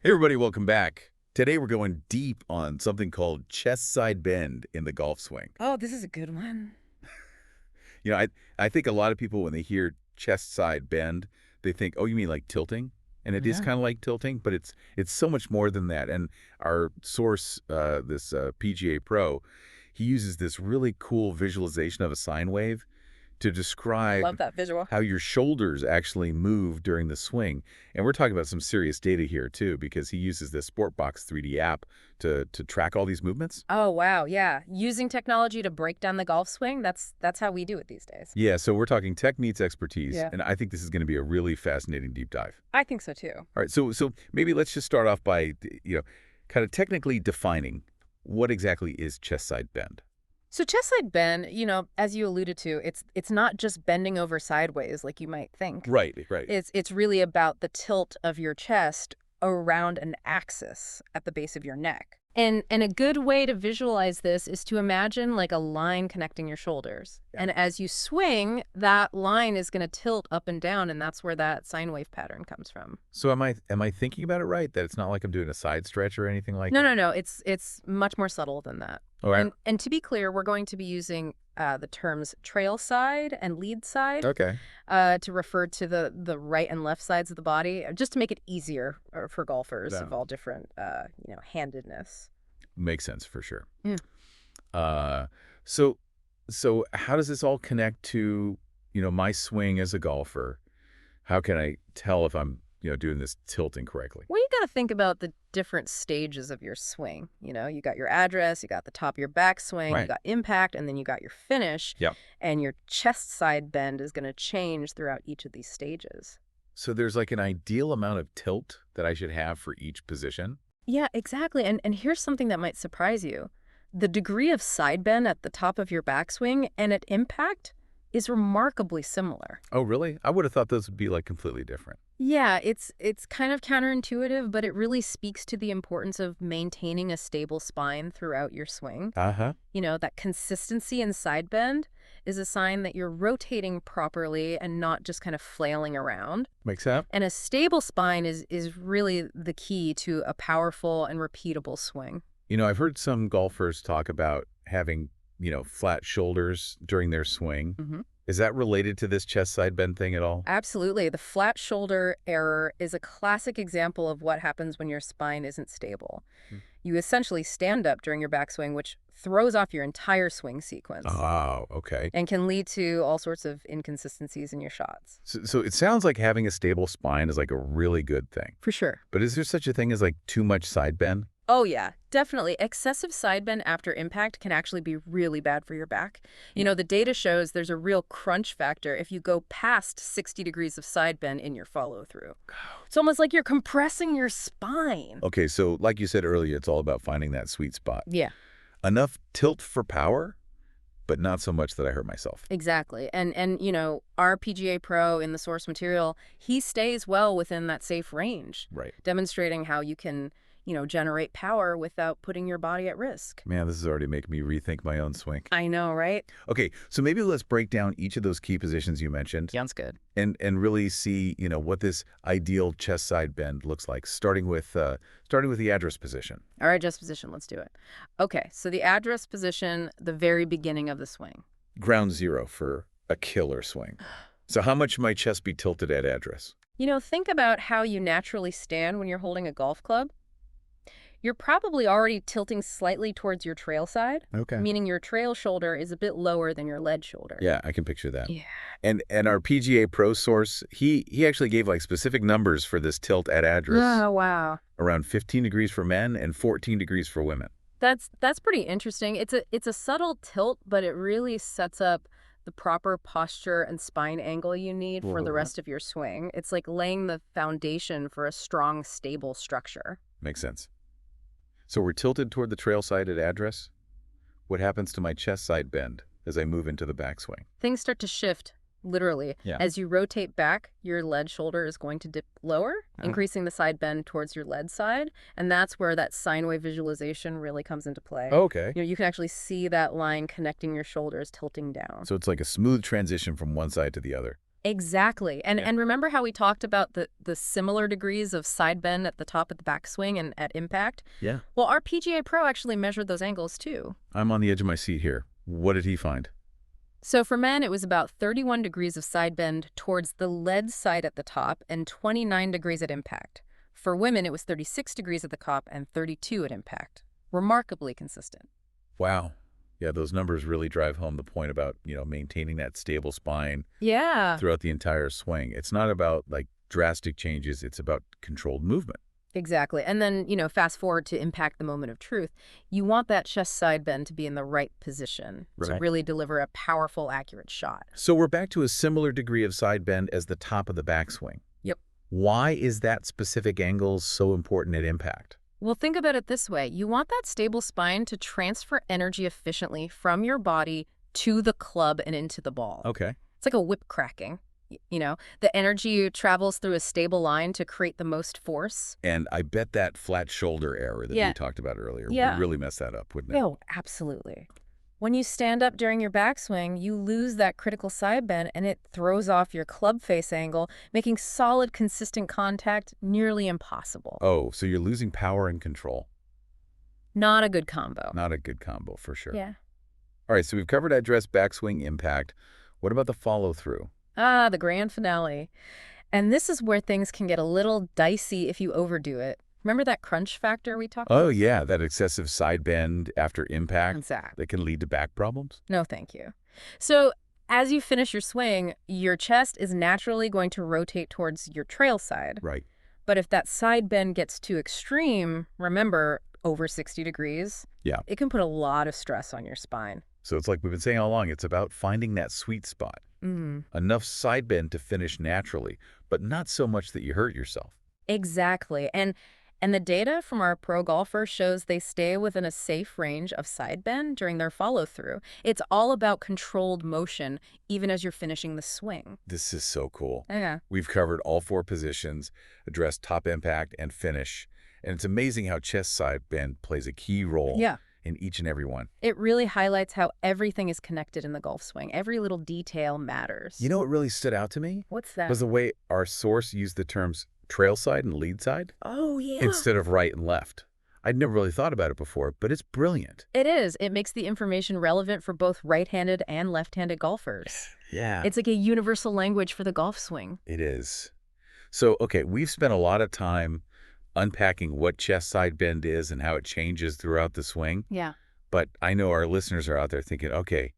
Hey everybody, welcome back. Today we're going deep on something called chest side bend in the golf swing. Oh, this is a good one. You know, I think a lot of people when they hear chest side bend, they think, "Oh, you mean like tilting?" And it is Yeah. kind of like tilting, but it's so much more than that. And our source, this PGA Pro, he uses this really cool visualization of a sine wave to describe Love that visual. how your shoulders actually move during the swing. And we're talking about some serious data here too, because he uses this SportBox 3D app to track all these movements. Oh, wow. Yeah. Using technology to break down the golf swing, that's how we do it these days. Yeah, so we're talking tech meets expertise, Yeah. and I think this is going to be a really fascinating deep dive. I think so too. All right, so maybe let's just start off by, kind of technically defining what exactly is chest side bend. So chest side bend, as you alluded to, it's not just bending over sideways like you might think. Right, right. It's really about the tilt of your chest around an axis at the base of your neck. And a good way to visualize this is to imagine like a line connecting your shoulders. Yeah. And as you swing, that line is going to tilt up and down, and that's where that sine wave pattern comes from. So am I thinking about it right? That it's not like I'm doing a side stretch or anything like No, that? no, no. It's much more subtle than that. All right. And to be clear, we're going to be using the terms trail side and lead side Okay. to refer to the right and left sides of the body, just to make it easier for golfers Yeah. of all different, handedness. Makes sense for sure. Yeah. Uh, so so how does this all connect to, my swing as a golfer? How can I tell if I'm, doing this tilting correctly? Well, you got to think about the different stages of your swing. You got your address, you got the top of your backswing, you Right. got impact, and then you got your finish. Yep. And your chest side bend is going to change throughout each of these stages. So there's like an ideal amount of tilt that I should have for each position? Yeah, exactly. And here's something that might surprise you. The degree of side bend at the top of your backswing and at impact is remarkably similar. Oh, really? I would have thought those would be like completely different. Yeah, it's kind of counterintuitive, but it really speaks to the importance of maintaining a stable spine throughout your swing. Uh-huh. That consistency in side bend is a sign that you're rotating properly and not just kind of flailing around. Makes sense. And a stable spine is really the key to a powerful and repeatable swing. I've heard some golfers talk about having, flat shoulders during their swing. Mm-hmm. Is that related to this chest side bend thing at all? Absolutely. The flat shoulder error is a classic example of what happens when your spine isn't stable. Hmm. You essentially stand up during your backswing, which throws off your entire swing sequence Oh, okay. and can lead to all sorts of inconsistencies in your shots. So it sounds like having a stable spine is like a really good thing. For sure. But is there such a thing as like too much side bend? Oh, yeah, definitely. Excessive side bend after impact can actually be really bad for your back. The data shows there's a real crunch factor if you go past 60 degrees of side bend in your follow through. It's almost like you're compressing your spine. Okay, so like you said earlier, it's all about finding that sweet spot. Yeah. Enough tilt for power, but not so much that I hurt myself. Exactly. And our PGA Pro in the source material, he stays well within that safe range, Right. demonstrating how you can, generate power without putting your body at risk. Man, this is already making me rethink my own swing. I know, right? Okay, so maybe let's break down each of those key positions you mentioned Sounds good. and really see, what this ideal chest side bend looks like, starting with the address position. All right, just position. Let's do it. Okay, so the address position, the very beginning of the swing. Ground zero for a killer swing. So how much might my chest be tilted at address? Think about how you naturally stand when you're holding a golf club. You're probably already tilting slightly towards your trail side, Okay. meaning your trail shoulder is a bit lower than your lead shoulder. Yeah, I can picture that. Yeah. And our PGA Pro source, he actually gave like specific numbers for this tilt at address. Oh, wow. Around 15 degrees for men and 14 degrees for women. That's pretty interesting. It's a subtle tilt, but it really sets up the proper posture and spine angle you need for the rest of your swing. It's like laying the foundation for a strong, stable structure. Makes sense. So we're tilted toward the trail side at address. What happens to my chest side bend as I move into the backswing? Things start to shift, literally. Yeah. As you rotate back, your lead shoulder is going to dip lower, increasing the side bend towards your lead side. And that's where that sine wave visualization really comes into play. Okay. You can actually see that line connecting your shoulders tilting down. So it's like a smooth transition from one side to the other. Exactly. And Yeah. and remember how we talked about the similar degrees of side bend at the top of the backswing and at impact? Yeah. Well, our PGA Pro actually measured those angles too. I'm on the edge of my seat here. What did he find? So for men, it was about 31 degrees of side bend towards the lead side at the top and 29 degrees at impact. For women, it was 36 degrees at the top and 32 at impact. Remarkably consistent. Wow. Yeah, those numbers really drive home the point about, maintaining that stable spine Yeah, throughout the entire swing. It's not about like drastic changes, it's about controlled movement. exactly. And then, fast forward to impact the moment of truth. You want that chest side bend to be in the right position to Right. really deliver a powerful, accurate shot. So we're back to a similar degree of side bend as the top of the backswing. Yep. Why is that specific angle so important at impact? Well, think about it this way. You want that stable spine to transfer energy efficiently from your body to the club and into the ball. Okay. It's like a whip cracking. The energy travels through a stable line to create the most force. And I bet that flat shoulder error that Yeah. we talked about earlier would Yeah. really mess that up, wouldn't it? Oh, absolutely. When you stand up during your backswing, you lose that critical side bend and it throws off your club face angle, making solid, consistent contact nearly impossible. Oh, so you're losing power and control. Not a good combo. Not a good combo for sure. Yeah. All right, so we've covered address, backswing, impact. What about the follow-through? Ah, the grand finale. And this is where things can get a little dicey if you overdo it. Remember that crunch factor we talked about? Oh, yeah, that excessive side bend after impact Exactly. that can lead to back problems? No, thank you. So as you finish your swing, your chest is naturally going to rotate towards your trail side. Right. But if that side bend gets too extreme, remember, over 60 degrees, Yeah. it can put a lot of stress on your spine. So it's like we've been saying all along, it's about finding that sweet spot. Enough side bend to finish naturally, but not so much that you hurt yourself. Exactly. And the data from our pro golfers shows they stay within a safe range of side bend during their follow-through. It's all about controlled motion, even as you're finishing the swing. This is so cool. Yeah. We've covered all four positions, addressed top impact and finish, and it's amazing how chest side bend plays a key role Yeah. in each and every one. It really highlights how everything is connected in the golf swing. Every little detail matters. You know what really stood out to me? What's that? Was the way our source used the terms trail side and lead side Oh, yeah. instead of right and left. I'd never really thought about it before, but it's brilliant. It is. It makes the information relevant for both right-handed and left-handed golfers. Yeah. It's like a universal language for the golf swing. It is. So, okay, we've spent a lot of time unpacking what chest side bend is and how it changes throughout the swing. Yeah. But I know our listeners are out there thinking, okay,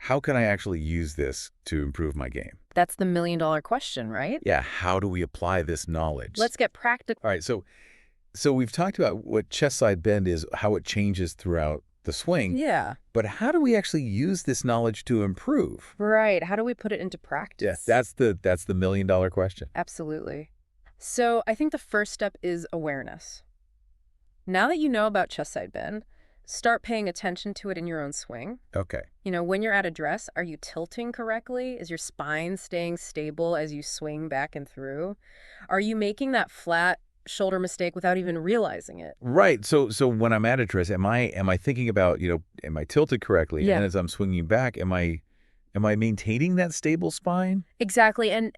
how can I actually use this to improve my game? That's the million-dollar question, right? Yeah, how do we apply this knowledge? Let's get practical. All right, so we've talked about what chest side bend is, how it changes throughout the swing, Yeah. but how do we actually use this knowledge to improve? Right. How do we put it into practice? That's the million-dollar question. Absolutely. So I think the first step is awareness. Now that you know about chest side bend, start paying attention to it in your own swing. Okay. When you're at address, are you tilting correctly? Is your spine staying stable as you swing back and through? Are you making that flat shoulder mistake without even realizing it? Right. So when I'm at address, am I thinking about, am I tilted correctly? Yeah. And as I'm swinging back, am I maintaining that stable spine? Exactly. And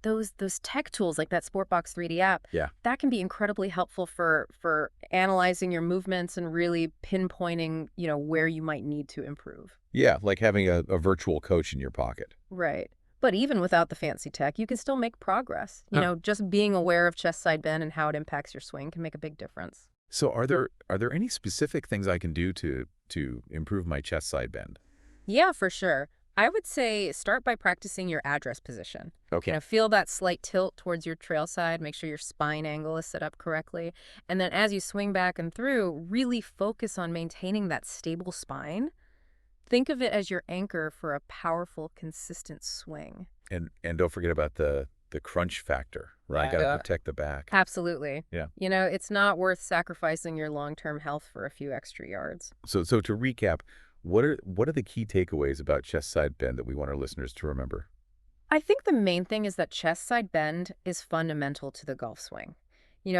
those tech tools like that SportBox 3D app, Yeah. that can be incredibly helpful for analyzing your movements and really pinpointing, where you might need to improve. Yeah, like having a virtual coach in your pocket. Right. But even without the fancy tech, you can still make progress. Huh. Just being aware of chest side bend and how it impacts your swing can make a big difference. So are there any specific things I can do to improve my chest side bend? Yeah, for sure. I would say start by practicing your address position. Okay. Feel that slight tilt towards your trail side. Make sure your spine angle is set up correctly. And then as you swing back and through, really focus on maintaining that stable spine. Think of it as your anchor for a powerful, consistent swing. And don't forget about the crunch factor, right? Got to protect the back. Absolutely. Yeah. It's not worth sacrificing your long-term health for a few extra yards. So to recap, what are the key takeaways about chest side bend that we want our listeners to remember? I think the main thing is that chest side bend is fundamental to the golf swing.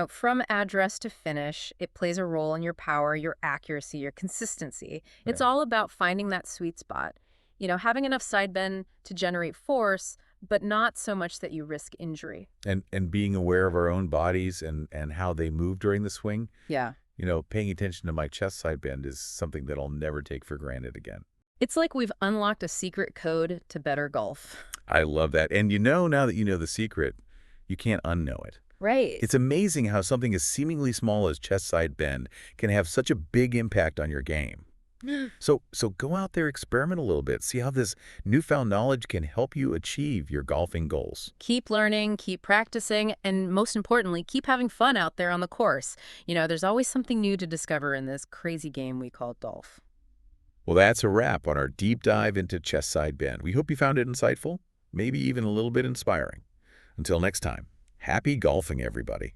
From address to finish, it plays a role in your power, your accuracy, your consistency. It's Yeah. all about finding that sweet spot. Having enough side bend to generate force, but not so much that you risk injury. And being aware of our own bodies and how they move during the swing, Yeah. paying attention to my chest side bend is something that I'll never take for granted again. It's like we've unlocked a secret code to better golf. I love that. And now that you know the secret, you can't unknow it. Right. It's amazing how something as seemingly small as chest side bend can have such a big impact on your game. So go out there, experiment a little bit, see how this newfound knowledge can help you achieve your golfing goals. Keep learning, keep practicing, and most importantly, keep having fun out there on the course. There's always something new to discover in this crazy game we call golf. Well, that's a wrap on our deep dive into chest side bend. We hope you found it insightful, maybe even a little bit inspiring. Until next time, happy golfing, everybody.